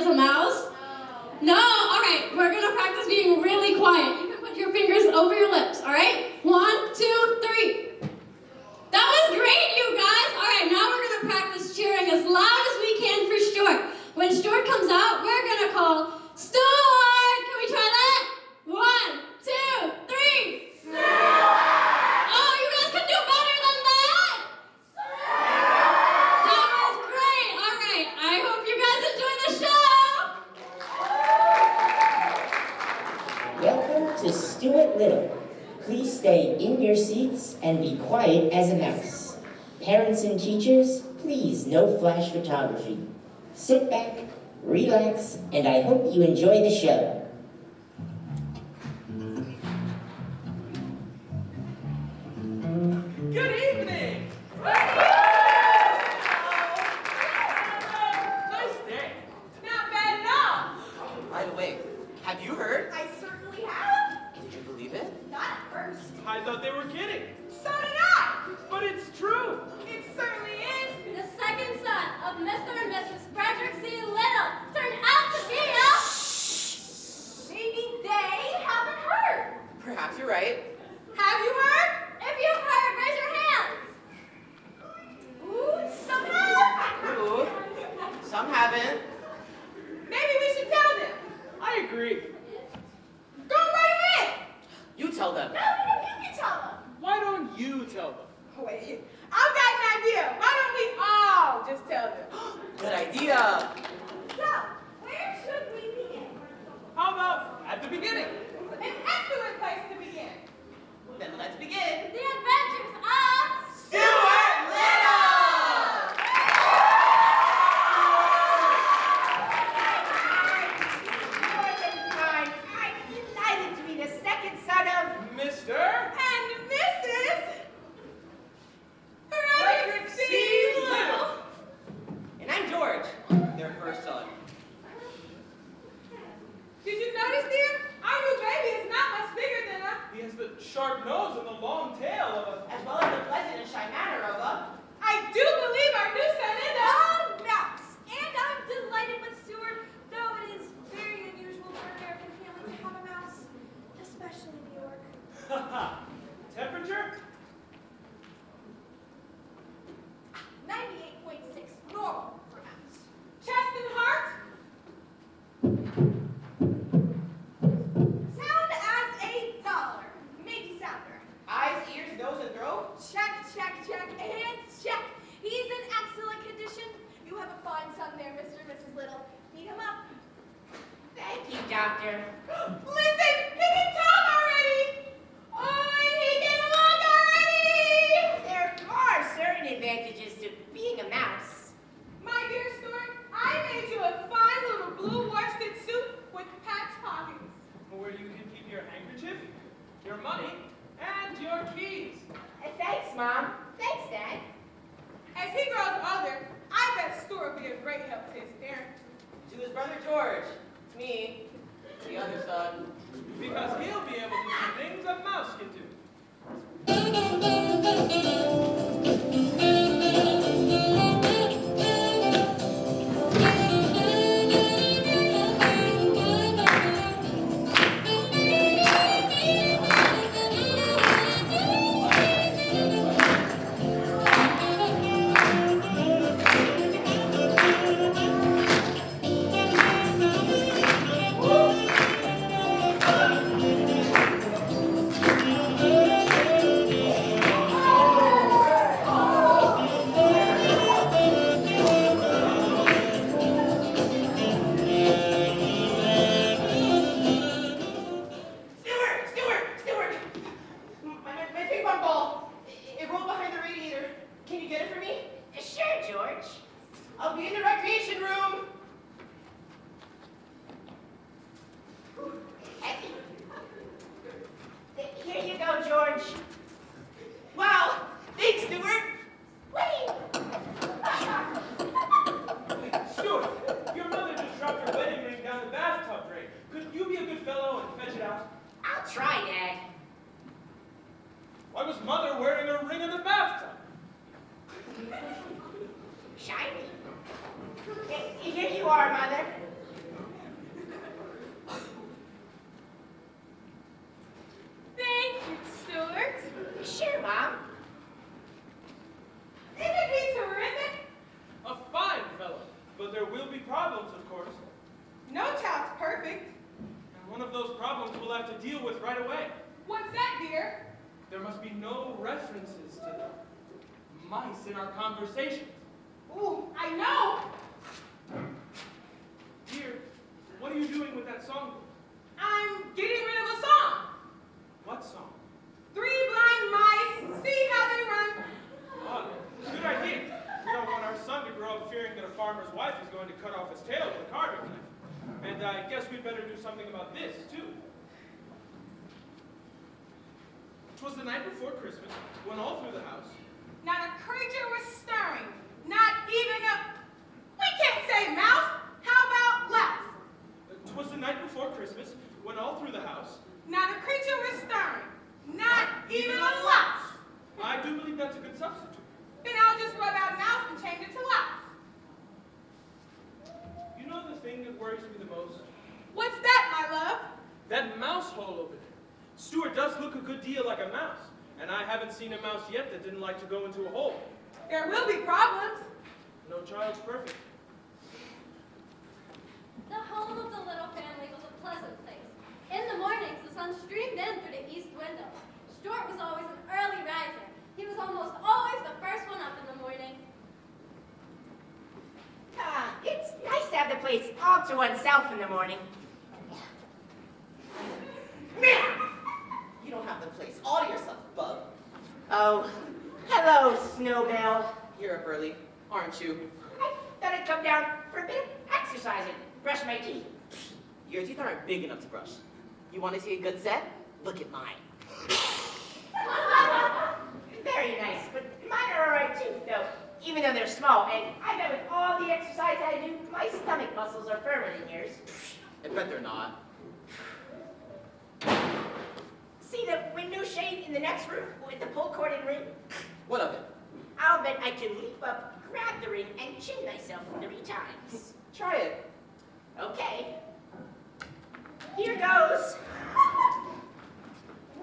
as a mouse? No? Alright, we're gonna practice being really quiet. You can put your fingers over your lips, alright? 1, 2, 3. That was great, you guys! Alright, now we're gonna practice cheering as loud as we can for Stuart. When Stuart comes out, we're gonna call, Stuart! Can we try that? 1, 2, 3. Stuart! Oh, you guys can do better than that! That was great! Alright, I hope you guys enjoy the show! Welcome to Stuart Little. Please stay in your seats and be quiet as a mouse. Parents and teachers, please no flash photography. Sit back, relax, and I hope you enjoy the show. Good evening! Nice day. Not bad at all. By the way, have you heard? I certainly have. Did you believe it? Not at first. I thought they were kidding. So did I. But it's true. It certainly is. The second son of Mr. and Mrs. Petrick C. Little turned out to be a... Maybe they haven't heard. Perhaps you're right. Have you heard? If you've heard, raise your hands. Ooh, some have. Ooh, some haven't. Maybe we should tell them. I agree. Go right ahead. You tell them. No, you can tell them. Why don't you tell them? Wait, I've got an idea. Why don't we all just tell them? Good idea. So, where should we begin? How about at the beginning? An excellent place to begin. Then let's begin. The adventures of... Stuart Little! I'm delighted to be the second son of Mr. and Mrs. Petrick C. Little. And I'm George, their first son. Did you notice, dear? Our new baby is not much bigger than a... He has the sharp nose and the long tail of a... As well as the pleasant and shy manner of a... I do believe our new son is a... mouse. And I'm delighted with Stuart, though it is very unusual for American family to have a mouse, especially in New York. Temperature? 98.6 normal for mouse. Chest and heart? Sound as a dollar. Maybe sounder. Eyes, ears, nose, and throat? Check, and check. He's in excellent condition. You have a fine son there, Mr. and Mrs. Little. Feed him up. Thank you, Doctor. Listen, he can talk already. Oh, he can walk already. There are certain advantages to being a mouse. My dear Stuart, I made you a fine little blue worsted suit with patch pockets. Where you can keep your handkerchief, your money, and your keys. Thanks, Mom. Thanks, Dad. As he grows older, I bet Stuart will be a great help to his parents. To his brother George. To me. The other son. Because he'll be able to do things a mouse can do. mice in our conversations. Ooh, I know. Dear, what are you doing with that songbook? I'm getting rid of a song. What song? 3 blind mice, see how they run. Oh, good idea. We don't want our son to grow up fearing that a farmer's wife is going to cut off his tail with a carving knife. And I guess we'd better do something about this, too. 'Twas the night before Christmas, when all through the house, Not a creature was stirring, not even a... We can't say mouse. How about louse? 'Twas the night before Christmas, when all through the house, Not a creature was stirring, not even a louse. I do believe that's a good substitute. Then I'll just rub out mouse and change it to louse. You know the thing that worries me the most? What's that, my love? That mouse hole over there. Stuart does look a good deal like a mouse, and I haven't seen a mouse yet that didn't like to go into a hole. There will be problems. No child's perfect. The home of the little family was a pleasant place. In the mornings, the sun streamed in through the east window. Stuart was always an early riser. He was almost always the first one up in the morning. It's nice to have the place all to oneself in the morning. You don't have the place all to yourself, bub. Oh, hello, Snowbell. You're up early, aren't you? I thought I'd come down for a bit of exercise and brush my teeth. Your teeth aren't big enough to brush. You want to see a good set? Look at mine. Very nice, but mine are all right too, though, even though they're small. And I bet with all the exercise I do, my stomach muscles are firmer than yours. I bet they're not. See the window shade in the next room with the pull-corded ring? What of it? I'll bet I can leap up, grab the ring, and chin myself 3 times. Try it. Okay. Here goes.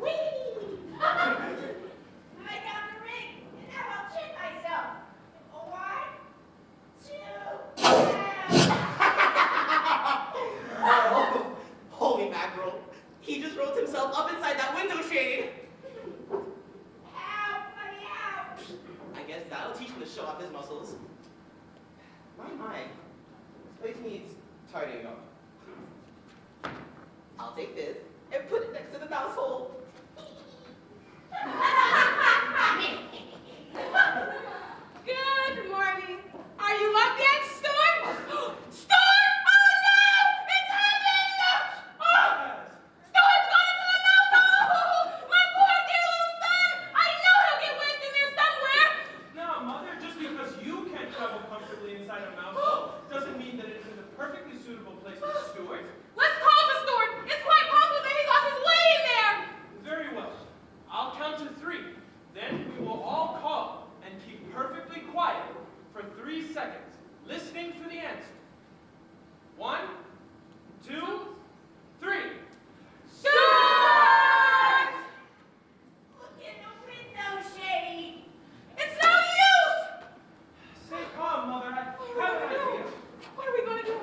Whee! I got the ring, and now I'll chin myself. 1, 2, 3. Oh, holy mackerel. He just rolled himself up inside that window shade. Ow, buddy, ow. I guess that'll teach him to show off his muscles. My. This place needs tidying up. I'll take this and put it next to the mouse hole. Good morning. Are you up yet, Stuart? Stuart! Oh no! It's happened! Oh! Stuart's gone into the mouse hole! My poor dear little son! I know he'll get wedged in there somewhere! No, Mother, just because you can't travel comfortably inside a mouse hole doesn't mean that it isn't a perfectly suitable place for Stuart. Let's call for Stuart! It's quite possible that he lost his way in there! Very well. I'll count to 3. Then we will all call and keep perfectly quiet for 3 seconds, listening for the answer. 1, 2, 3. Stuart! Look in the window shade. It's no use! Stay calm, Mother. I have an idea. What are we going to do?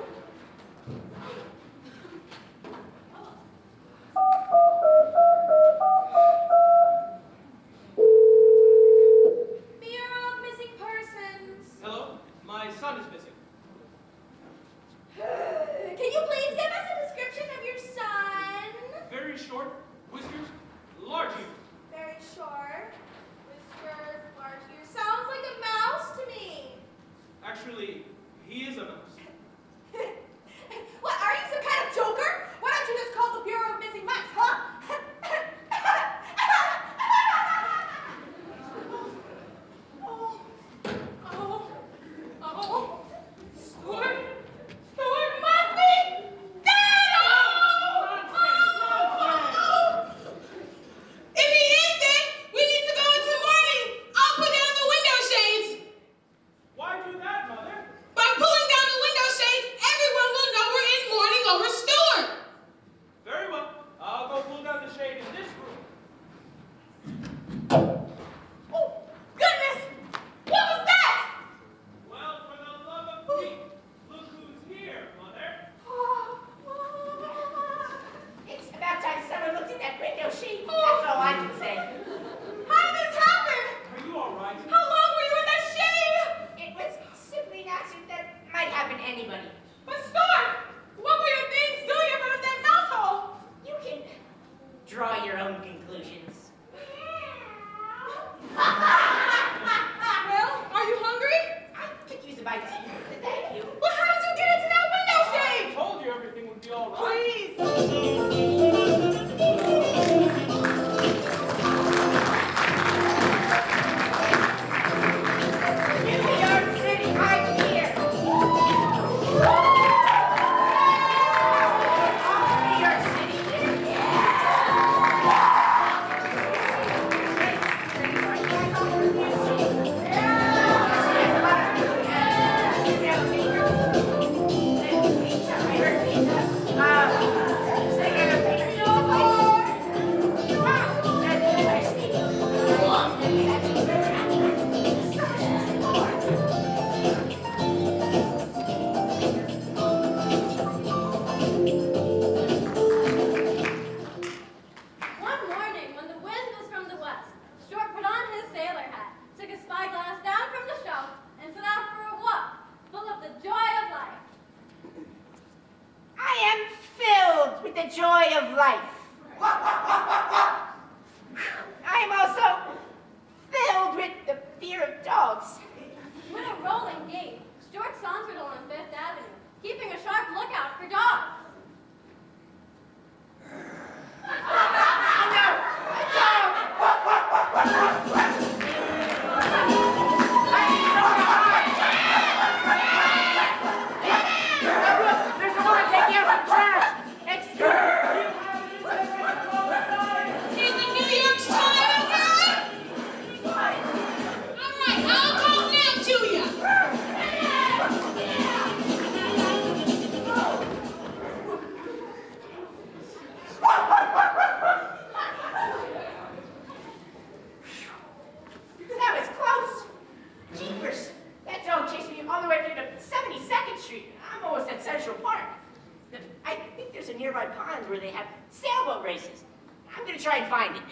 joy of life. I am also filled with the fear of dogs. With a rolling gait, Stuart sauntered along Fifth Avenue, keeping a sharp lookout for dogs. Oh no! A dog! There's a woman taking out some trash! He's the New York Times guy? All right, I'll talk now to you. That was close! Jeepers! That dog chased me all the way to 72nd Street. I'm almost at Central Park. I think there's a nearby pond where they have sailboat races. I'm gonna try and find it.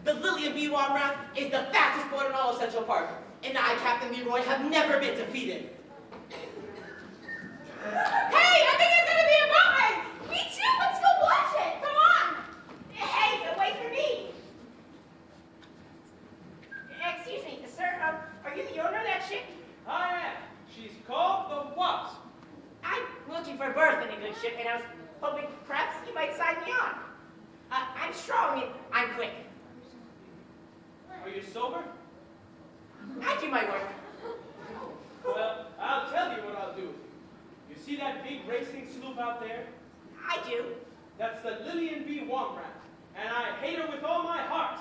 The Lily and Bee Warm Round is the fastest boat in all of Central Park, and I, Captain Leroy, have never been defeated. Hey, I think it's gonna be a boat race. Me too. Let's go watch it. Come on. Hey, wait for me! Excuse me, sir, are you the owner of that ship? I am. She's called the Wasp. I'm looking for a berth in a good ship, and I was hoping perhaps you might sign me on. I'm strong and I'm quick. Are you sober? I do my work. Well, I'll tell you what I'll do with you. You see that big racing sloop out there? I do. That's the Lily and Bee Womrat, and I hate her with all my heart.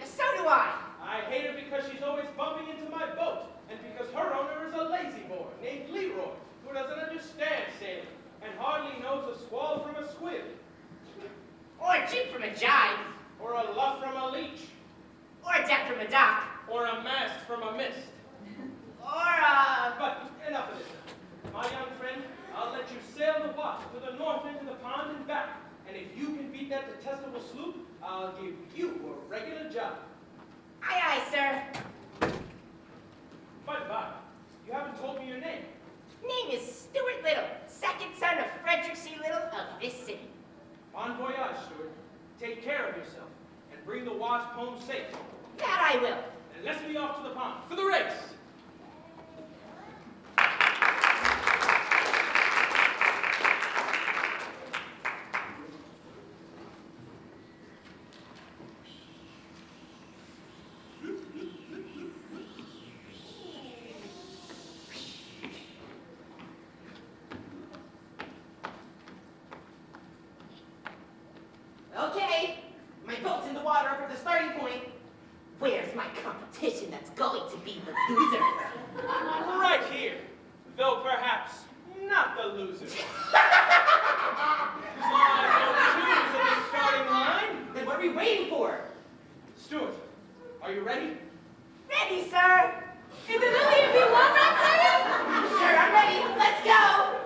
So do I. I hate her because she's always bumping into my boat, and because her owner is a lazy boy named Leroy, who doesn't understand sailing, and hardly knows a squall from a squib, Or a jib from a jibe. or a luff from a leech, Or a deck from a dock. or a mast from a mist. Or a... But enough of this. My young friend, I'll let you sail the Wasp to the north end of the pond and back, and if you can beat that detestable sloop, I'll give you a regular job. Aye, aye, sir. By the by, you haven't told me your name. Name is Stuart Little, second son of Frederick C. Little of this city. Bon voyage, Stuart. Take care of yourself, and bring the Wasp home safe. That I will. And let's be off to the pond for the race. Okay, my boat's in the water up at the starting point. Where's my competition that's going to be the loser? Right here, though perhaps not the loser. My boat too is at the starting line. Then what are we waiting for? Stuart, are you ready? Ready, sir. Is it Lily and Bee Womrat ready? Sure, I'm ready. Let's go.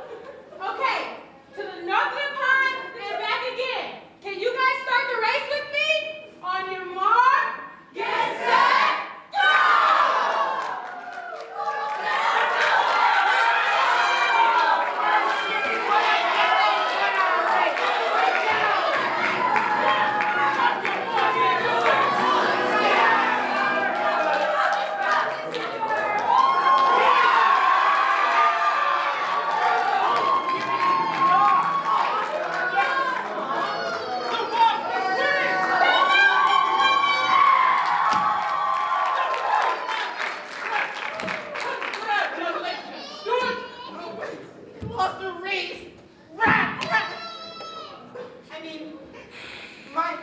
Okay, to the north of the pond and back again. Can you guys start the race with me? On your mark, get set, go! Lost the race. Rat, rat. I mean, my...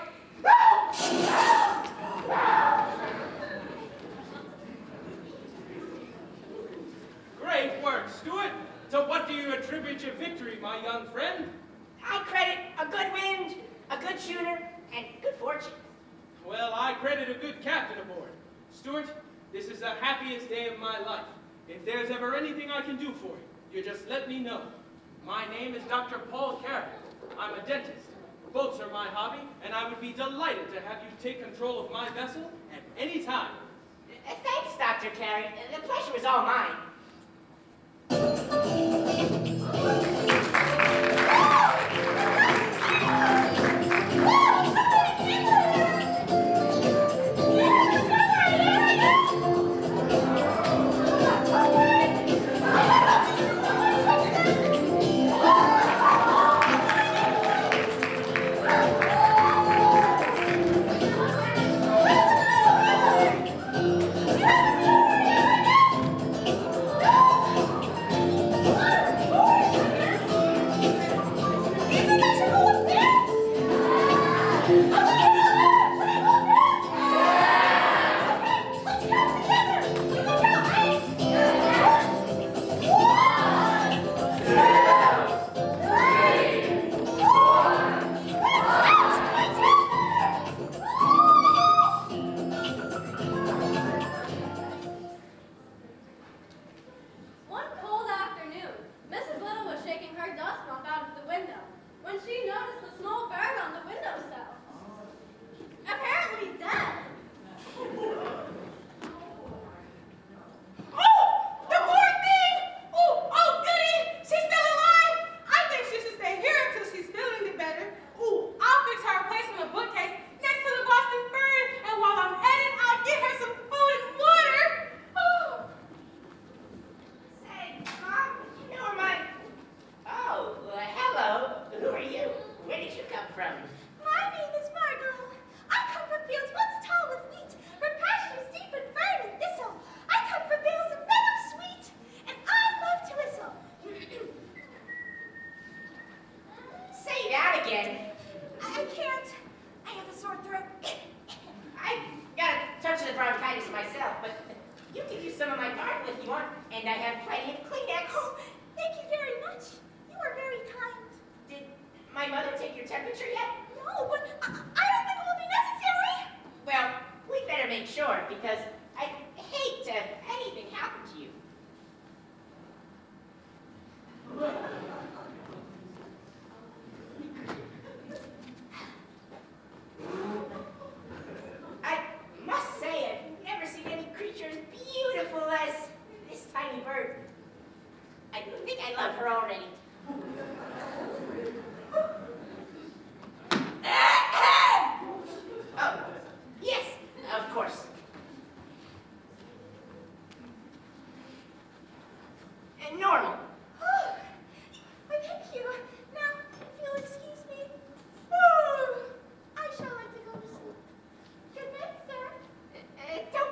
Great work, Stuart. To what do you attribute your victory, my young friend? I credit a good wind, a good shooter, and good fortune. Well, I credit a good captain aboard. Stuart, this is the happiest day of my life. If there's ever anything I can do for you, you just let me know. My name is Dr. Paul Carpio. I'm a dentist. Boats are my hobby, and I would be delighted to have you take control of my vessel at any time. Thanks, Dr. Carey. The pleasure was all mine.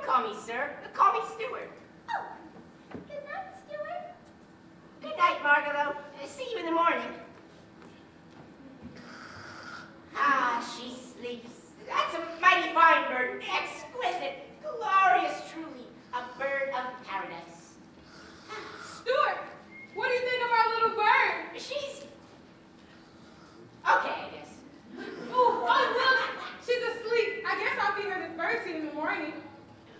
Call me sir. Call me Stuart. Oh, good night, Stuart. Good night, Margalo. See you in the morning. Ah, she sleeps. That's a mighty fine bird. Exquisite. Glorious, truly. A bird of paradise. Stuart, what do you think of our little bird? She's... okay, I guess. Oh, look, she's asleep. I guess I'll feed her this bird seed in the morning.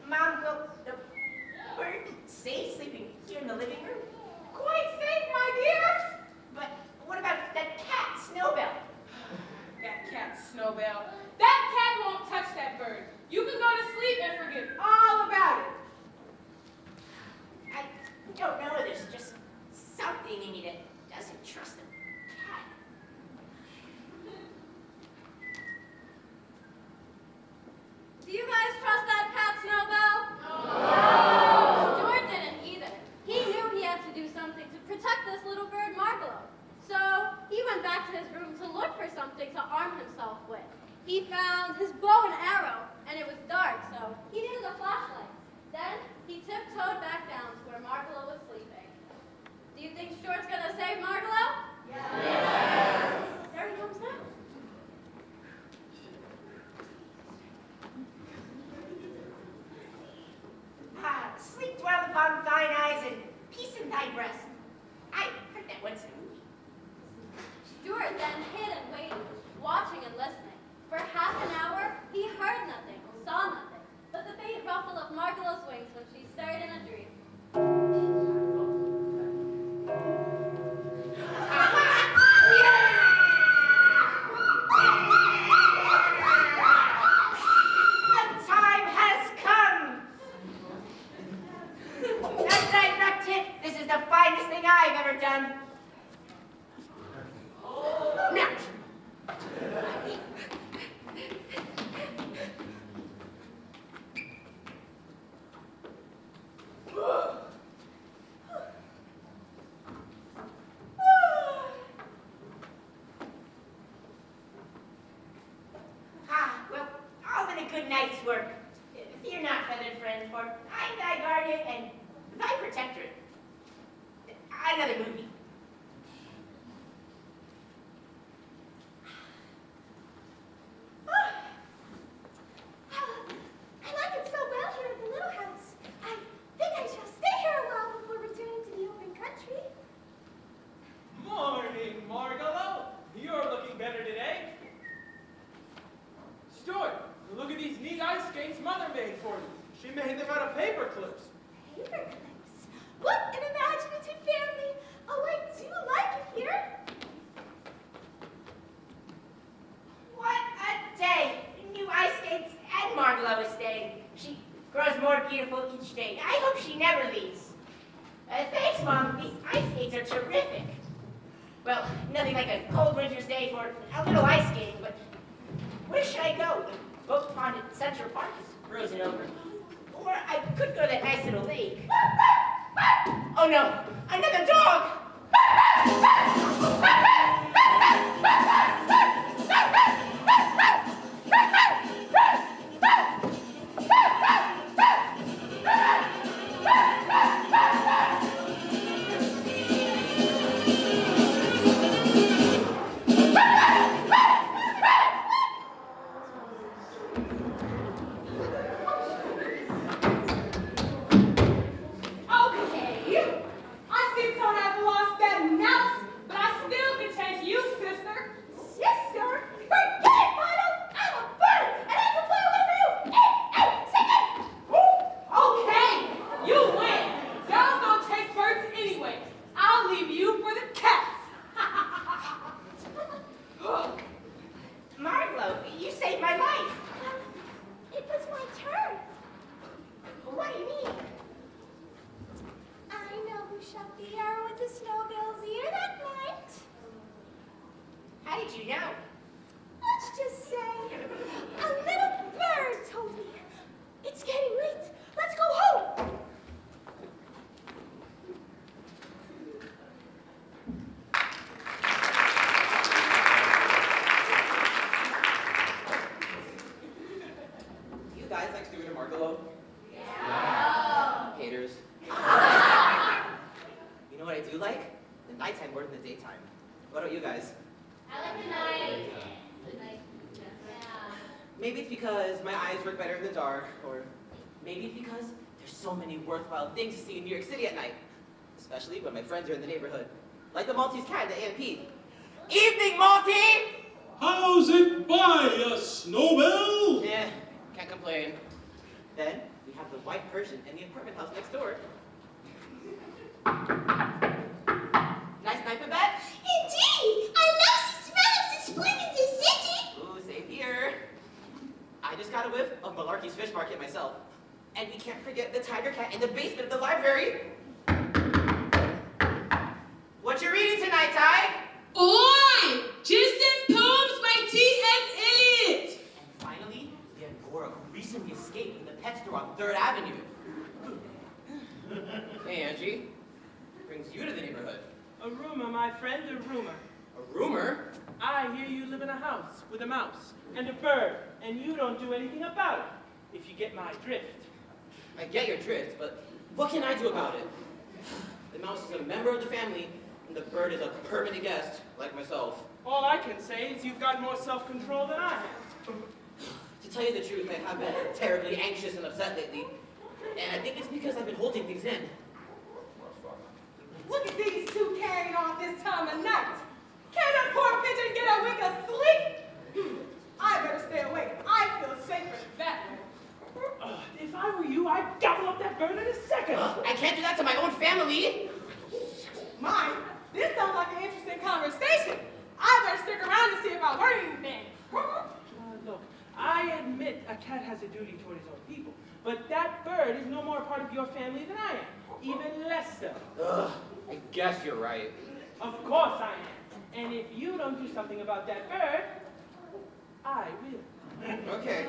Mom, will the bird safe sleeping here in the living room? Quite safe, my dear. But what about that cat, Snowbell? That cat, Snowbell. That cat won't touch that bird. You can go to sleep and forget all about it. I don't know. There's just something in me that doesn't trust a cat. Do you guys trust that cat, Snowbell? No. Stuart didn't either. He knew he had to do something to protect this little bird, Margalo. So he went back to his room to look for something to arm himself with. He found his bow and arrow, and it was dark, so he needed a flashlight. Then he tiptoed back down to where Margalo was sleeping. Do you think Stuart's gonna save Margalo? Yes. There he comes now. Sleep dwell upon thine eyes and peace in thy breast. I heard that once in a movie. Stuart then hid and waited, watching and listening. For half an hour, he heard nothing, saw nothing, but the faint ruffle of Margalo's wings when she stirred in a dream. thing I've ever done. Now, well, all in a good night's work. Fear not, feathered friend, for I'm thy guardian and thy protectorate. Another movie. I like it so well here at the little house. I think I shall stay here a while before returning to the open country. Morning, Margalo. You're looking better today. Stuart, look at these neat ice skates Mother made for you. She made them out of paper clips. Paper clips. What an imaginative family. Oh, I do like it here. What a day! New ice skates and Margalo is staying. She grows more beautiful each day. I hope she never leaves. Thanks, Mom. These ice skates are terrific. Well, nothing like a cold winter's day for a little ice skating, but where should I go? The boat pond at Central Park is frozen over. Or I could go to that nice little lake. Oh no, another dog! Maybe it's because my eyes work better in the dark, or maybe it's because there's so many worthwhile things to see in New York City at night, especially when my friends are in the neighborhood, like the Maltese cat at the A&P. Evening, Maltese! How's it by, Snowbell? Yeah, can't complain. Then we have the white Persian in the apartment house next door. Nice night in bed? Indeed! I love the smell of the spring in the city! Ooh, same here. I just got a whiff of Malarkey's Fish Market myself. And we can't forget the tiger cat in the basement of the library. What you reading tonight, Ty? Oi! Just them poems by T.S. Eliot! And finally, the Angora who recently escaped from the pet store on 3rd Avenue. Hey, Angie. What brings you to the neighborhood? A rumor, my friend, a rumor. A rumor? I hear you live in a house with a mouse and a bird, and you don't do anything about it, if you get my drift. I get your drift, but what can I do about it? The mouse is a member of the family, and the bird is a permanent guest, like myself. All I can say is you've got more self-control than I have. To tell you the truth, I have been terribly anxious and upset lately, and I think it's because I've been holding things in. Look at these two carrying on this time of night. Can a poor pigeon get a wink of sleep? I better stay awake. I feel safer that way. If I were you, I'd gobble up that bird in a second. I can't do that to my own family. Mine, this sounds like an interesting conversation. I better stick around to see if I learn anything. Look, I admit a cat has a duty toward his own people, but that bird is no more a part of your family than I am, even less so. I guess you're right. Of course I am. And if you don't do something about that bird, I will. Okay.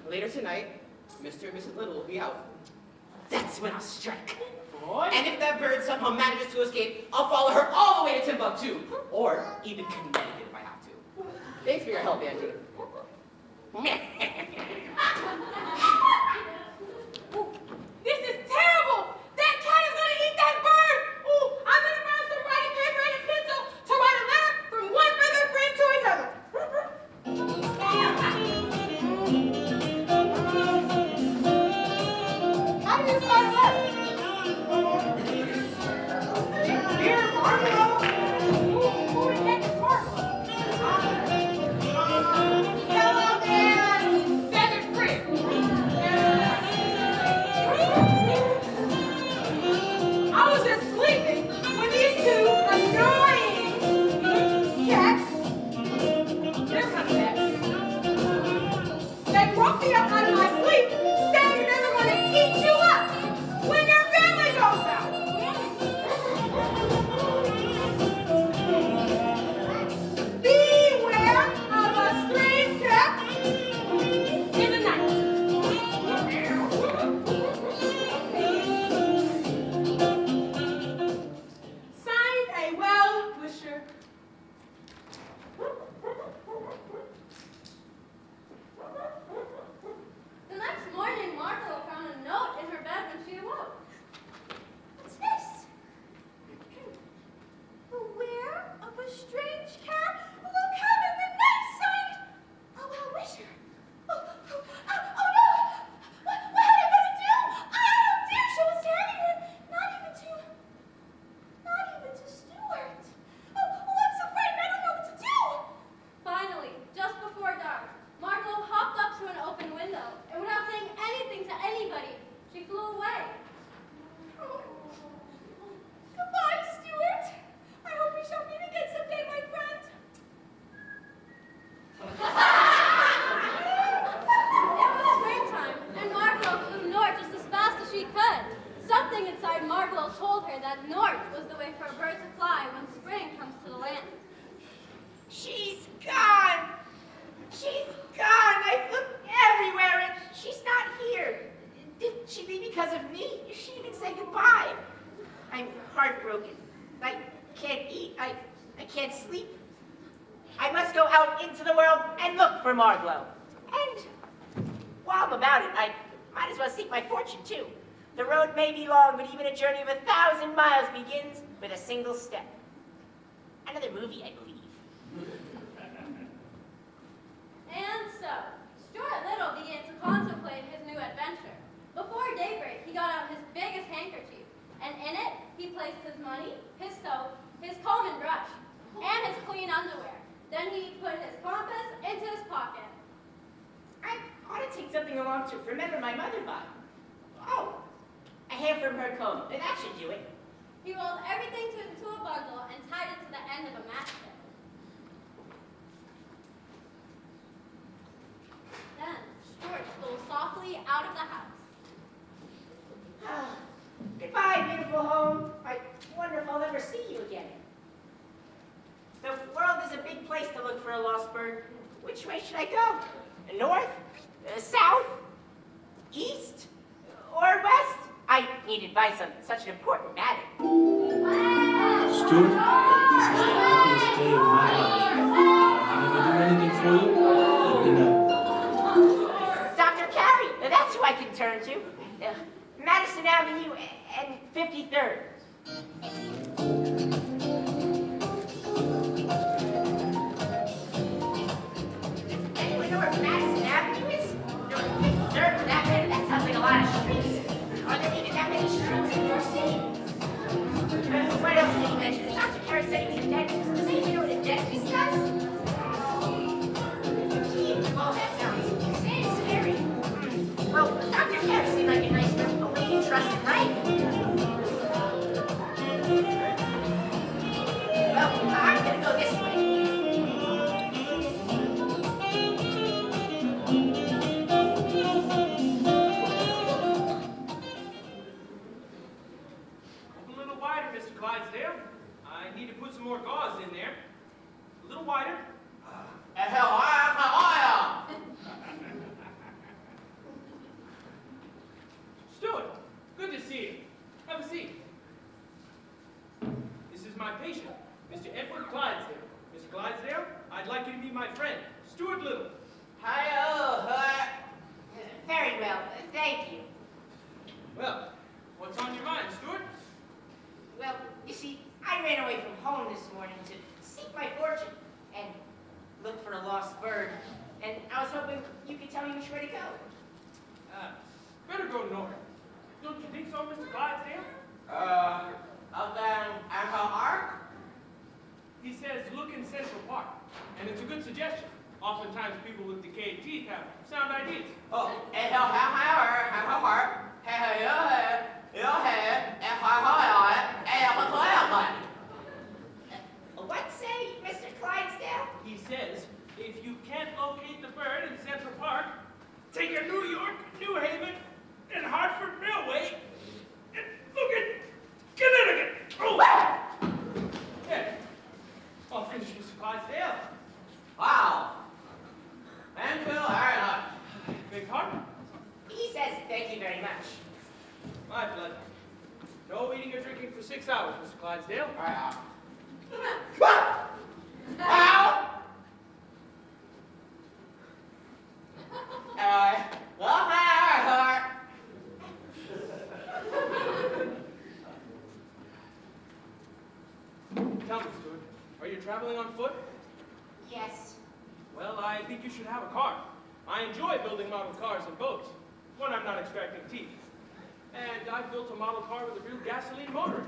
Later tonight, Mr. and Mrs. Little will be out. That's when I'll strike. Boy. And if that bird somehow manages to escape, I'll follow her all the way to Timbuktu. Or even Connecticut if I have to. Thanks for your help, Auntie. This is terrible! That cat is gonna eat that bird! Ooh, I'm gonna find some writing paper and a pencil to write a letter from one feathered friend to another. How do you start a letter? Dear Margalo. Who the heck is Margalo? Hello there, feathered friend. I was just sleeping when these two annoying cats, they're kind of cats, they broke me up out of my sleep, saying they were going to eat you up when your family goes out. Beware of a strange cat in the night. Signed, a well-wisher. The next morning, Margalo found a note in her bed when she awoke. What's this? Beware of a strange cat who will come in the night, signed a well-wisher. Oh no! What am I gonna do? I don't dare show this to anyone, not even to Stuart. Oh, I'm so frightened, I don't know what to do. Finally, just before dark, Margalo hopped up to an open window, and without saying anything to anybody, she flew away. Oh. Goodbye, Stuart. I hope we shall meet again someday, my friend. It was springtime, and Margalo flew north just as fast as she could. Something inside Margalo told her that north was the way for a bird to fly when spring comes to the land. She's gone. She's gone. I've looked everywhere and she's not here. Did she leave because of me? Did she even say goodbye? I'm heartbroken. I can't eat. I can't sleep. I must go out into the world and look for Margalo. And while I'm about it, I might as well seek my fortune too. The road may be long, but even a journey of 1,000 miles begins with a single step. Another movie, I believe. And so, Stuart Little began to contemplate his new adventure. Before daybreak, he got out his biggest handkerchief, and in it, he placed his money, his soap, his comb and brush, and his clean underwear. Then he put his compass into his pocket. I ought to take something along to remember my mother by. Oh, a hair from her comb. That should do it. He rolled everything into a bundle and tied it to the end of a matchstick. Then, Stuart stole softly out of the house. Goodbye, beautiful home. I wonder if I'll ever see you again. The world is a big place to look for a lost bird. Which way should I go? North? South? East? Or west? I need advice on such an important matter. Stuart, this is the happiest day of my life. Can I do anything for you? Let me know. Dr. Carey, that's who I can turn to. Madison Avenue and 53rd. Anyone know where Madison Avenue is? No, 53rd for that matter. That sounds like a lot of streets. Are there even that many streets in your city? What else did he mention? Dr. Carey said he was a dentist. Does anyone know what a dentist does? Oh, that sounds scary. Well, Dr. Carey seemed like a nice guy, a way you trust him, right? Clydesdale. I need to put some more gauze in there. A little wider. Stuart, good to see you. Have a seat. This is my patient, Mr. Edward Clydesdale. Mr. Clydesdale, I'd like you to meet my friend, Stuart Little. Very well, thank you. Well, what's on your mind, Stuart? Well, you see, I ran away from home this morning to seek my fortune and look for a lost bird. And I was hoping you could tell me which way to go. Better go north. Don't you think so, Mr. Clydesdale? Up there, Ark? He says look in Central Park, and it's a good suggestion. Oftentimes people with decayed teeth have sound ideas. What say, Mr. Clydesdale? He says if you can't locate the bird in Central Park, take a New York, New Haven, and Hartford Railway, and look at Connecticut. Oh! Yeah. I'll finish, Mr. Clydesdale. Wow. Thank you very much. Big pardon? He says thank you very much. My pleasure. No eating or drinking for 6 hours, Mr. Clydesdale. Ow! Tell me, Stuart, are you traveling on foot? Yes. Well, I think you should have a car. I enjoy building model cars and boats when I'm not extracting teeth. And I built a model car with a real gasoline motor.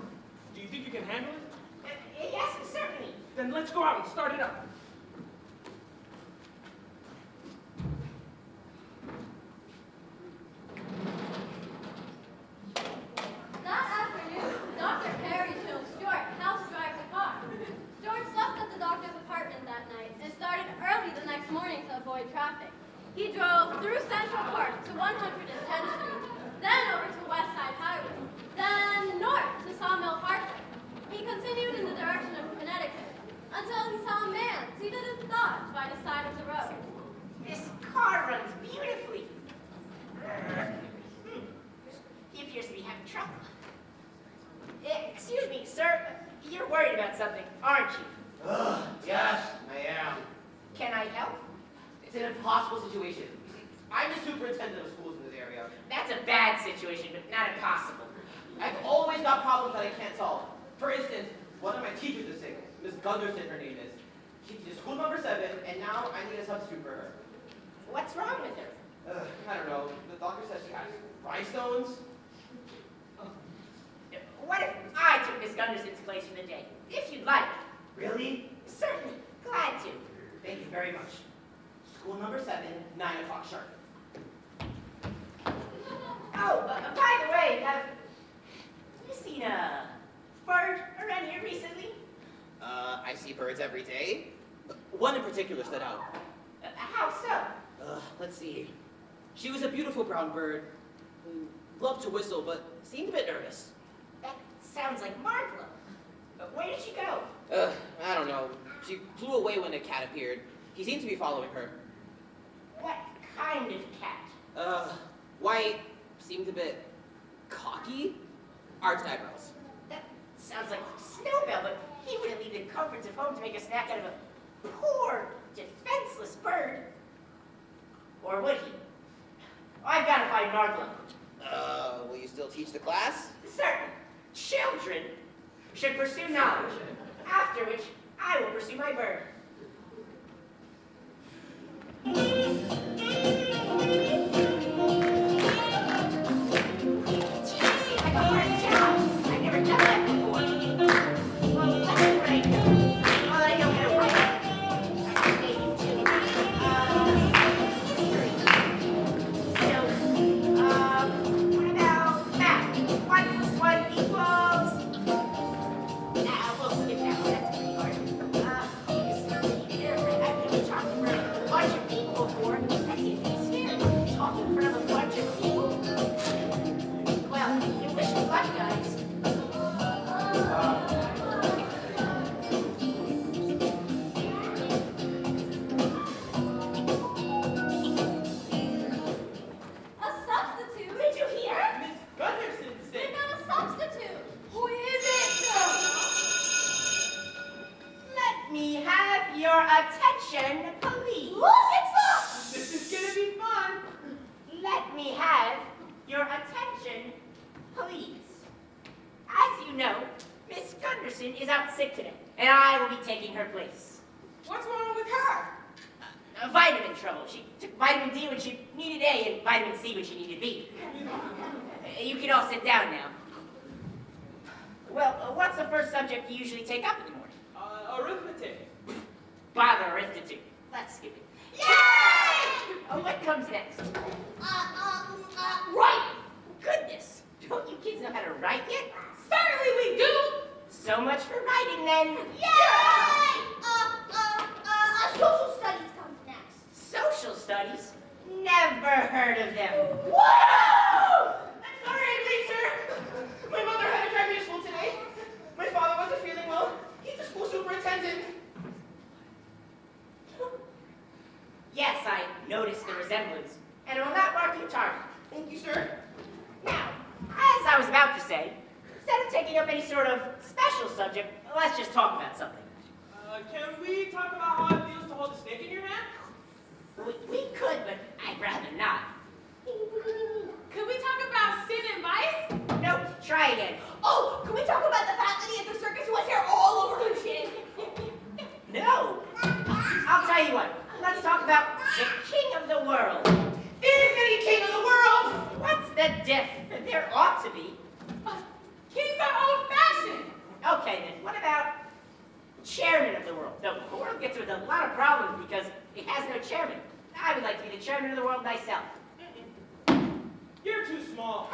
Do you think you can handle it? Yes, certainly. Then let's go out and start it up. That afternoon, Dr. Perry showed Stuart how to drive the car. Stuart slept at the doctor's apartment that night and started early the next morning to avoid traffic. He drove through Central Park to 110th Street, then over to West Side Highway, then north to Sawmill Parkway. He continued in the direction of Connecticut until he saw a man seated in Dodge by the side of the road. This car runs beautifully. He appears to be having trouble. Excuse me, sir. You're worried about something, aren't you? Yes, I am. Can I help? It's an impossible situation. You see, I'm the superintendent of schools in this area. That's a bad situation, but not impossible. I've always got problems that I can't solve. For instance, one of my teachers is sick. Miss Gunderson, her name is. She teaches school number 7, and now I need a substitute for her. What's wrong with her? I don't know. The doctor says she has rhinestones. What if I took Miss Gunderson's place for the day? If you'd like. Really? Certainly. Glad to. Thank you very much. School number 7, 9 o'clock sharp. Oh, by the way, have you seen a bird around here recently? I see birds every day. One in particular stood out. How so? Let's see. She was a beautiful brown bird who loved to whistle, but seemed a bit nervous. That sounds like Margalo. Where did she go? I don't know. She flew away when a cat appeared. He seemed to be following her. What kind of cat? White, seemed a bit cocky, arched eyebrows. That sounds like Snowbell, but he wouldn't leave the comforts of home to make a snack out of a poor, defenseless bird. Or would he? I've got to find Margalo. Will you still teach the class? Certainly. Children should pursue knowledge, after which I will pursue my bird. Seems like a hard job. I've never done that before. Well, let's see what I do. Well, I don't know what I can make you do. What about math? 1 plus 1 equals... Nah, we'll skip that one. That's pretty hard. attention, please. This is gonna be fun. Let me have your attention, please. As you know, Miss Gunderson is out sick today, and I will be taking her place. What's wrong with her? Vitamin trouble. She took vitamin D when she needed A and vitamin C when she needed B. You can all sit down now. Well, what's the first subject you usually take up in the morning? Arithmetic. Bother arithmetic. Let's skip it. Yay! Oh, what comes next? Right! Goodness! Don't you kids know how to write yet? Certainly we do. So much for writing then. Yay! Social studies comes next. Social studies? Never heard of them. Woo! I'm sorry I'm late, sir. My mother had to drive me to school today. My father wasn't feeling well. He's the school superintendent. Yes, I noticed the resemblance, and it will not mark you tardy. Thank you, sir. Now, as I was about to say, instead of taking up any sort of special subject, let's just talk about something. Can we talk about how it feels to hold a snake in your hand? We could, but I'd rather not. Could we talk about sin and vice? Nope, try again. Oh, can we talk about the fat lady at the circus who has hair all over her chin? No. I'll tell you what. Let's talk about the king of the world. There isn't any king of the world. What's the diff? There ought to be. Kings are old-fashioned. Okay then, what about chairman of the world? No, the world gets with a lot of problems because it has no chairman. I would like to be the chairman of the world myself. You're too small.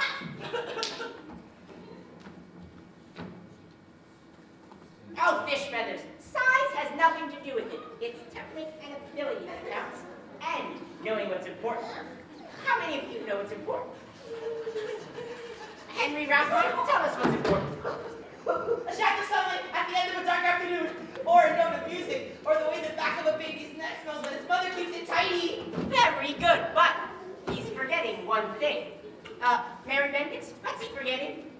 Oh, fish feathers. Size has nothing to do with it. It's temperament and ability that counts. And knowing what's important. How many of you know what's important? Henry Rappaport, tell us what's important. A shaft of sunlight at the end of a dark afternoon, or a note of music, or the way the back of a baby's neck smells when its mother keeps it tidy. Very good, but he's forgetting one thing. Mary Bendix, what's he forgetting?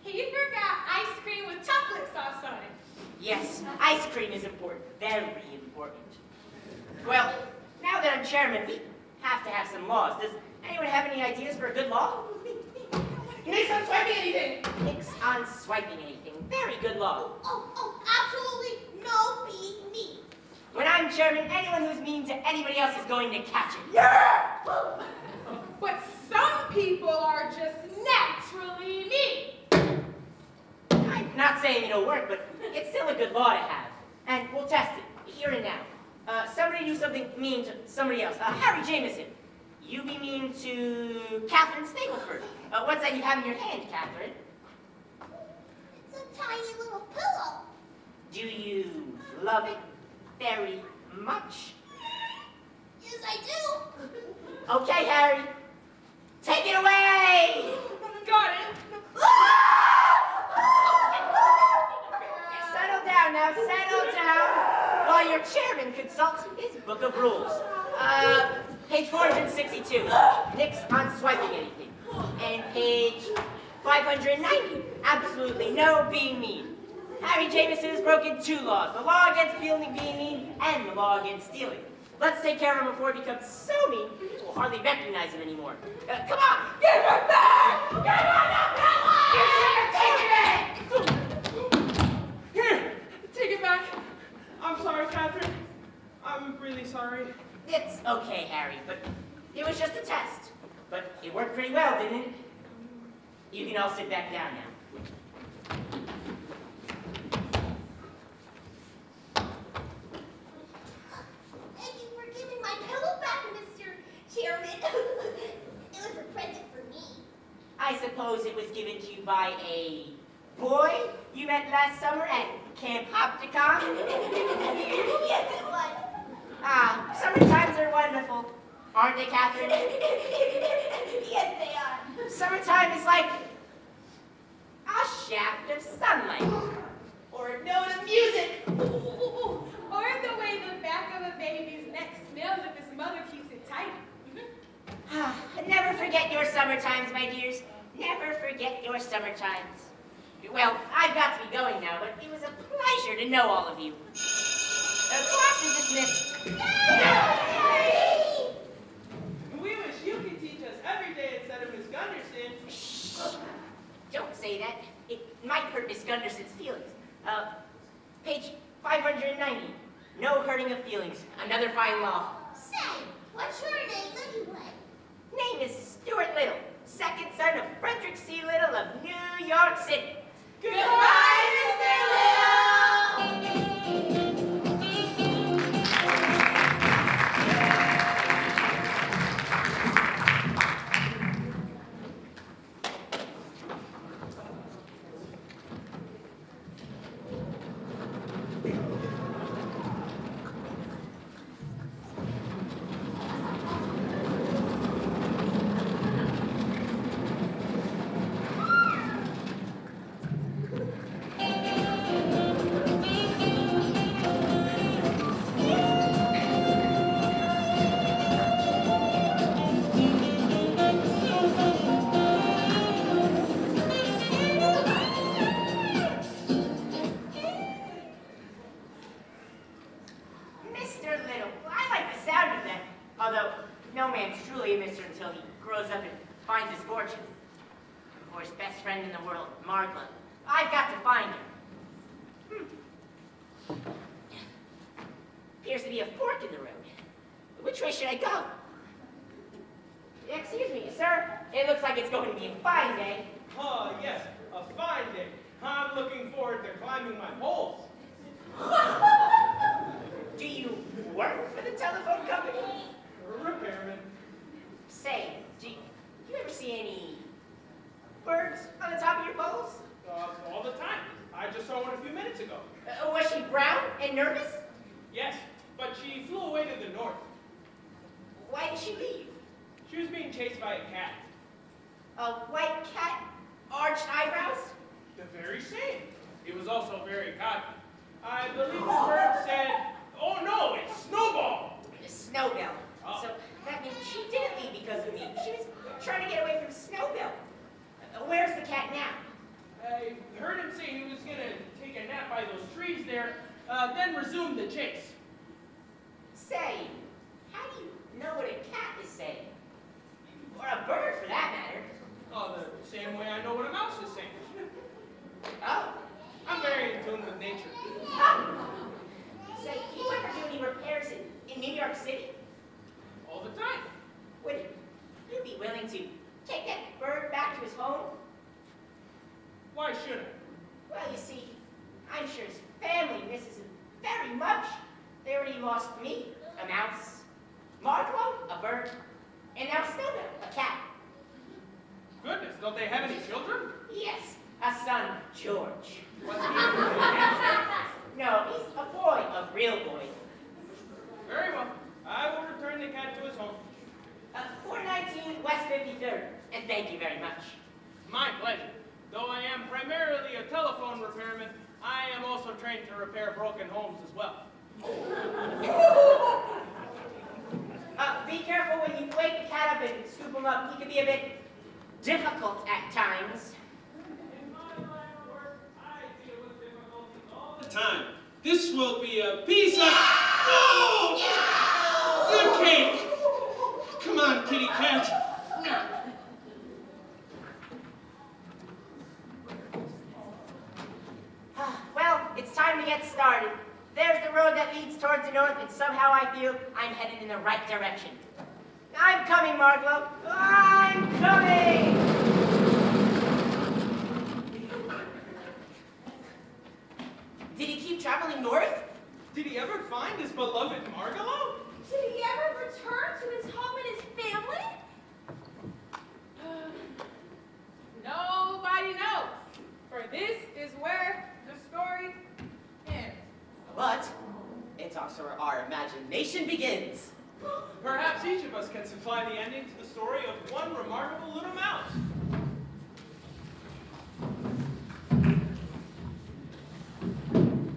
He forgot ice cream with chocolate sauce on it. Yes, ice cream is important. Very important. Well, now that I'm chairman, we have to have some laws. Does anyone have any ideas for a good law? Nix on swiping anything. Nix on swiping anything. Very good law. Absolutely no being mean. When I'm chairman, anyone who's mean to anybody else is going to catch it. Yeah! But some people are just naturally mean. I'm not saying it'll work, but it's still a good law to have. And we'll test it, here and now. Somebody do something mean to somebody else. Harry Jameson, you be mean to Katherine Stableford. What's that you have in your hand, Katherine? It's a tiny little pillow. Do you love it very much? Yes, I do. Okay, Harry. Take it away! Got it. Settle down now, settle down. While your chairman consults his book of rules. Page 462, nix on swiping anything. And page 590, absolutely no being mean. Harry Jameson has broken two laws, the law against being mean and the law against stealing. Let's take care of him before he becomes so mean, people will hardly recognize him anymore. Come on, give it back! Give it back! Here, take it back. I'm sorry, Katherine. I'm really sorry. It's okay, Harry, but it was just a test. But it worked pretty well, didn't it? You can all sit back down now. Thank you for giving my pillow back, Mr. Chairman. It was a present for me. I suppose it was given to you by a boy you met last summer at Camp Hopticon? Yes, it was. Summer times are wonderful, aren't they, Katherine? Yes, they are. Summertime is like a shaft of sunlight. Or a note of music. Or the way the back of a baby's neck smells if his mother keeps it tight. Never forget your summer times, my dears. Never forget your summer times. Well, I've got to be going now, but it was a pleasure to know all of you. Class is dismissed. We wish you could teach us every day instead of Miss Gunderson. Shh. Don't say that. It might hurt Miss Gunderson's feelings. Page 590. No hurting of feelings. Another fine law. Say, what's your name anyway? Name is Stuart Little, second son of Petrick C. Little of New York City. Goodbye, Mr. Little! Friend in the world, Margalo. I've got to find her. Appears to be a fork in the road. Which way should I go? Excuse me, sir. It looks like it's going to be a fine day. Oh, yes, a fine day. I'm looking forward to climbing my poles. Do you work for the telephone company? Repairman. Say, do you ever see any birds on the top of your poles? All the time. I just saw one a few minutes ago. Was she brown and nervous? Yes, but she flew away to the north. Why did she leave? She was being chased by a cat. A white cat? Arched eyebrows? The very same. It was also very cocky. I believe the bird said, "Oh no, it's Snowball." Snowbell. Oh. So that means she didn't leave because of me. She was trying to get away from Snowbell. Where's the cat now? I heard him say he was going to take a nap by those trees there, then resume the chase. Say, how do you know what a cat is saying? Or a bird, for that matter. Oh, the same way I know what a mouse is saying. Oh. I'm very in tune with nature. Say, do you ever do any repairs in New York City? All the time. Would you be willing to take that bird back to his home? Why should I? Well, you see, I'm sure his family misses him very much. They already lost me, a mouse, Margalo, a bird, and now Snowbell, a cat. Goodness, don't they have any children? Yes, a son, George. What's he? No, he's a boy, a real boy. Very well. I will return the cat to his home. 419 West 53rd, and thank you very much. My pleasure. Though I am primarily a telephone repairman, I am also trained to repair broken homes as well. Be careful when you wake the cat up and scoop him up. He can be a bit difficult at times. In my line of work, I deal with difficulties all the time. This will be a piece of... Oh! The cake! Come on, kitty cat. No. Well, it's time to get started. There's the road that leads towards the north, and somehow I feel I'm headed in the right direction. I'm coming, Margalo. I'm coming! Did he keep traveling north? Did he ever find his beloved Margalo? Did he ever return to his home and his family? Nobody knows, for this is where the story ends. But it's also where our imagination begins. Perhaps each of us can supply the ending to the story of one remarkable little mouse.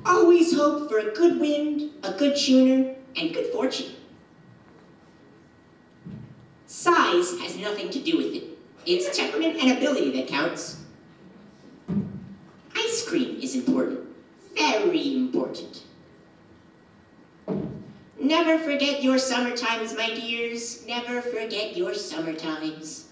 Always hope for a good wind, a good tuner, and good fortune. Size has nothing to do with it. It's temperament and ability that counts. Ice cream is important. Very important. Never forget your summer times, my dears. Never forget your summer times.